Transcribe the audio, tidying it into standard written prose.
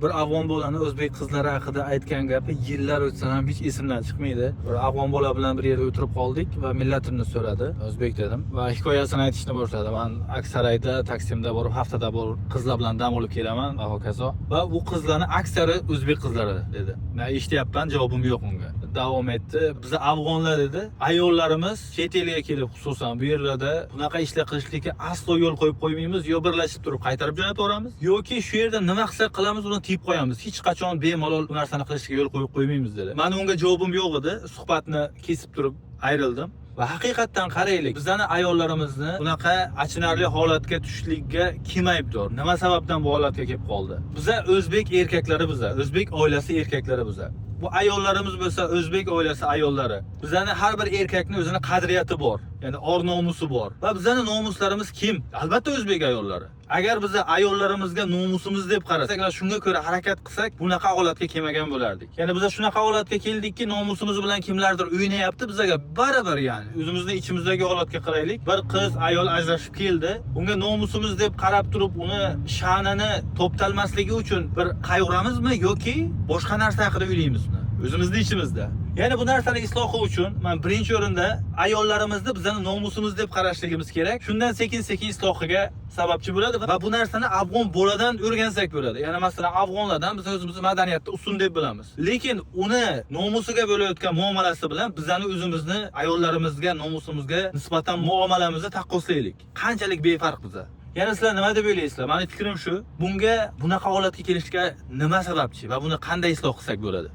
bir afg'on bolani o'zbek qizlari haqida aytgan gapi yillar o'tsa ham hech esimdan chiqmaydi. Bir afg'on bola bilan bir yerda o'tirib qoldik va millatimni so'radi. O'zbek dedim va hikoyasini aytishni boshladi. Men aksariyda Taksimda borib, haftada borib qizlar bilan dam olib kelaman va hokazo. Va bu qizlarning aksari o'zbek qizlari dedi. Men eshityapman, javobim yo'q unga. Davom etdi. Biz afg'onlar dedi, ayollarimiz chet elga kelib, xususan bu yerlarda bunaqa ishlar qilishlikka aslo yo'l qo'yib qo'ymaymiz, yo birlashib turib qaytarib jo'nataveramiz, yoki shu yerda nima qilsa qilamiz, uni tiyib qo'yamiz. Hech qachon bemalol bu narsani qilishga yo'l qo'yib qo'ymaymiz dedi. Men unga javobim yo'q edi. Suhbatni kesib turib ayrildim. Va haqiqatdan qaraylik, bizning ayollarimizni bunaqa achinarli holatga tushishlikka kim aybdor? Nima sababdan bu holatga kelib qoldi? Biza o'zbek erkaklari, o'zbek oilasi erkaklari bu ayollarimiz bo'lsa, o'zbek oilasi ayollari. Bizning har bir erkakning o'zining qadriyati bor. Ya'ni or nomusi bor. Va bizning nomuslarimiz kim? Albatta o'zbek ayollari. Agar biz ayollarimizga nomusimiz deb qarasak, shunga ko'ra harakat qilsak, bunaqa holatga kelmagan bo'lardik. Ya'ni biz shunaqa holatga keldikki, nomusimiz bilan kimlardir o'ynayapti, bizga baribir ya'ni. O'zimizning ichimizdagi holatga qaraylik. Bir qiz, ayol ajrashib keldi. Unga nomusimiz deb qarab turib, uni sha'nini toptalmasligi uchun bir qayg'uramizmi yoki boshqa narsa haqida o'ylaymizmi? O'zimizning ichimizda. Ya'ni bu narsani islohi uchun men birinchi o'rinda ayollarimizni bizning nomusimiz deb qarashligimiz kerak. Shundan sekin-sekin islohiga sababchi bo'ladi va bu narsani afg'on boladan o'rgansak bo'ladi. Ya'ni masalan afg'onlardan biz o'zimizni madaniyatda ustun deb bilamiz. Lekin uni nomusiga bo'layotgan muomalasi bilan bizning o'zimizni ayollarimizga, nomusimizga nisbatan muomalamizni taqqoslaylik. Qanchalik befarq biza. Yana sizlar nima deb o'ylaysizlar? Mening fikrim shu. Bunga bunaqa holatga kelishga nima sababchi va buni qanday isloh qilsak bo'ladi?